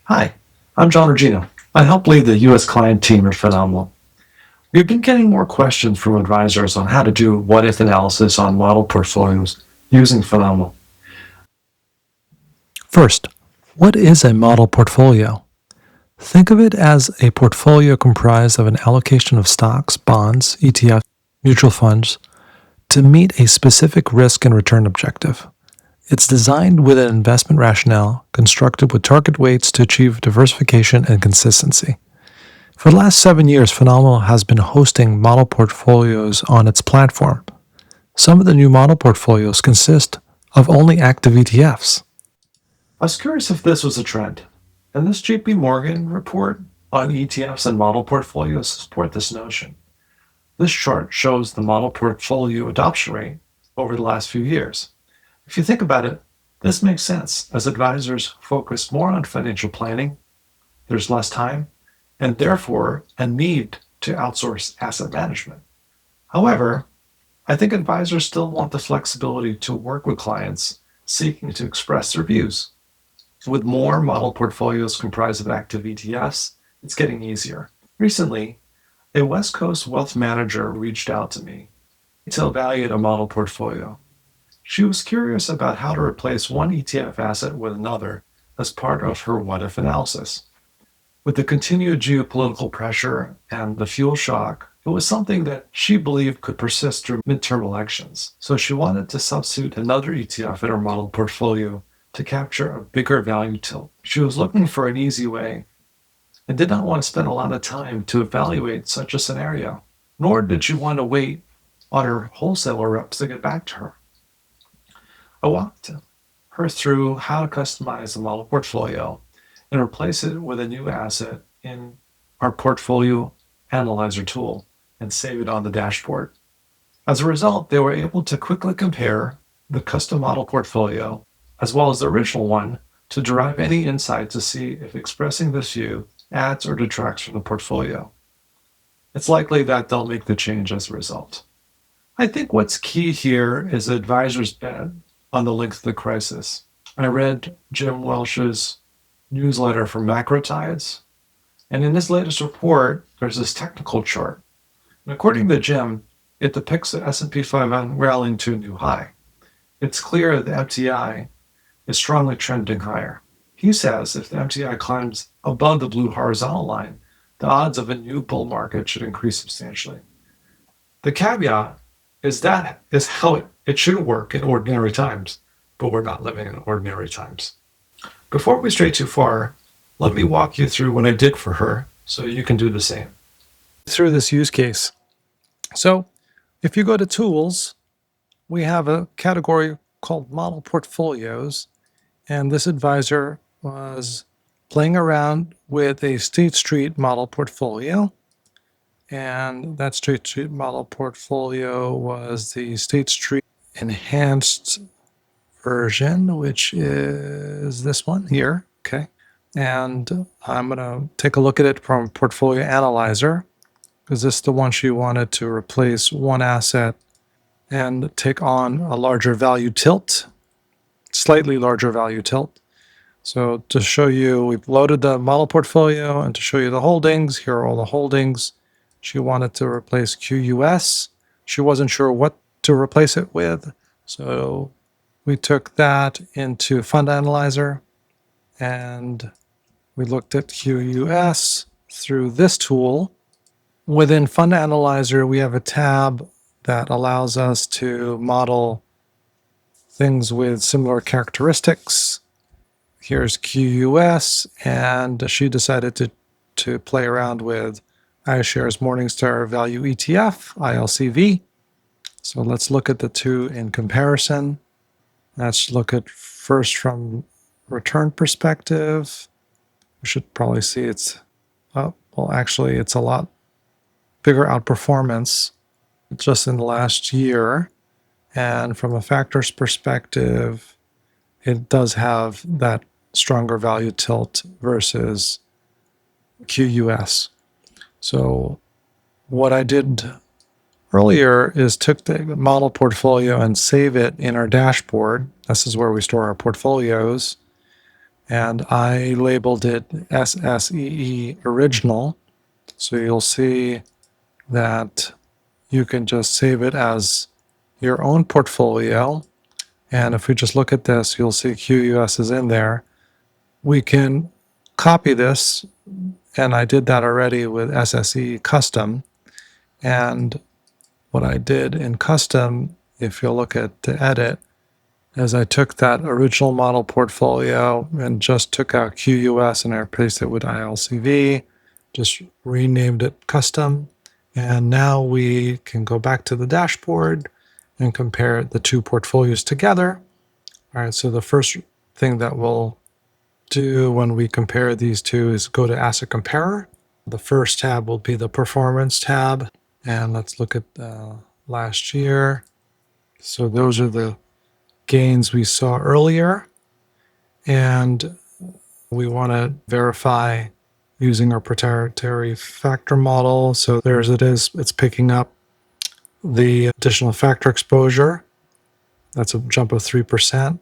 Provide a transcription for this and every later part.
Hi, I'm John Regino. I help lead the U.S. client team at Phenomenal. We've been getting more questions from advisors on how to do what-if analysis on model portfolios using Phenomenal. First, what is a model portfolio? Think of it as a portfolio comprised of an allocation of stocks, bonds, ETFs, mutual funds to meet a specific risk and return objective. It's designed with an investment rationale, constructed with target weights to achieve diversification and consistency. For the last 7 years, Phenomenal has been hosting model portfolios on its platform. Some of the new model portfolios consist of only active ETFs. I was curious if this was a trend, and this JP Morgan report on ETFs and model portfolios support this notion. This chart shows the model portfolio adoption rate over the last few years. If you think about it, this makes sense as advisors focus more on financial planning, there's less time, and therefore a need to outsource asset management. However, I think advisors still want the flexibility to work with clients seeking to express their views. With more model portfolios comprised of active ETFs, it's getting easier. Recently, a West Coast wealth manager reached out to me to evaluate a model portfolio. She was curious about how to replace one ETF asset with another as part of her what-if analysis. With the continued geopolitical pressure and the fuel shock, it was something that she believed could persist through midterm elections. So she wanted to substitute another ETF in her model portfolio to capture a bigger value tilt. She was looking for an easy way and did not want to spend a lot of time to evaluate such a scenario, nor did she want to wait on her wholesaler reps to get back to her. I walked her through how to customize the model portfolio and replace it with a new asset in our portfolio analyzer tool and save it on the dashboard. As a result, they were able to quickly compare the custom model portfolio as well as the original one to derive any insight to see if expressing this view adds or detracts from the portfolio. It's likely that they'll make the change as a result. I think what's key here is the advisor's bet on the length of the crisis. I read Jim Welch's newsletter from Macro Tides, and in his latest report, there's this technical chart. And according to Jim, it depicts the S&P 500 rallying to a new high. It's clear the MTI is strongly trending higher. He says if the MTI climbs above the blue horizontal line, the odds of a new bull market should increase substantially. The caveat is that is how it should work in ordinary times, but we're not living in ordinary times. Before we stray too far, let me walk you through what I did for her so you can do the same. Through this use case. So if you go to Tools, we have a category called Model Portfolios, and this advisor was playing around with a State Street model portfolio. And that State Street model portfolio was the State Street Enhanced version, which is this one here. Okay. And I'm going to take a look at it from Portfolio Analyzer, because this is the one she wanted to replace one asset and take on a larger value tilt, slightly larger value tilt. So to show you, we've loaded the model portfolio, and to show you the holdings, here are all the holdings. She wanted to replace QUS. She wasn't sure what to replace it with. So we took that into Fund Analyzer, and we looked at QUS through this tool. Within Fund Analyzer, we have a tab that allows us to model things with similar characteristics. Here's QUS, and she decided to play around with iShares Morningstar Value ETF, ILCV. So let's look at the two in comparison. Let's look at first from return perspective. We should probably see it's, well, actually it's a lot bigger outperformance just in the last year. And from a factors perspective, it does have that stronger value tilt versus QUS. So what I did earlier is took the model portfolio and save it in our dashboard. This is where we store our portfolios. and I labeled it SSEE Original. So you'll see that you can just save it as your own portfolio. And if we just look at this, you'll see QUS is in there. We can copy this, and I did that already with SSE Custom. And what I did in Custom, if you'll look at the edit, is I took that original model portfolio and just took out QUS and I replaced it with ILCV, just renamed it Custom. And now we can go back to the dashboard and compare the two portfolios together. All right, so the first thing that we'll do when we compare these two is go to Asset Comparer. The first tab will be the Performance tab. And let's look at last year. So those are the gains we saw earlier. And we want to verify using our proprietary factor model. So there's it is. It's picking up the additional factor exposure. That's a jump of 3%.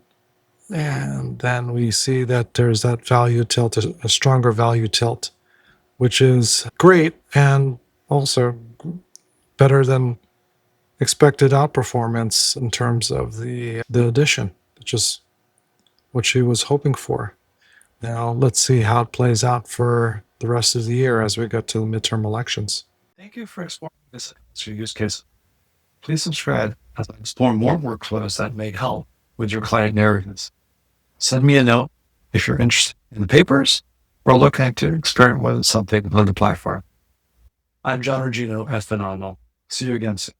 And then we see that there's that value tilt, a stronger value tilt, which is great and also better than expected outperformance in terms of the addition, which is what she was hoping for. Now let's see how it plays out for the rest of the year as we get to the midterm elections. Thank you for exploring this use case. Please subscribe as I explore more workflows that may help with your client narratives. Send me a note if you're interested in the papers or looking to experiment with something on the platform. I'm John Regino of Finominal. See you again soon.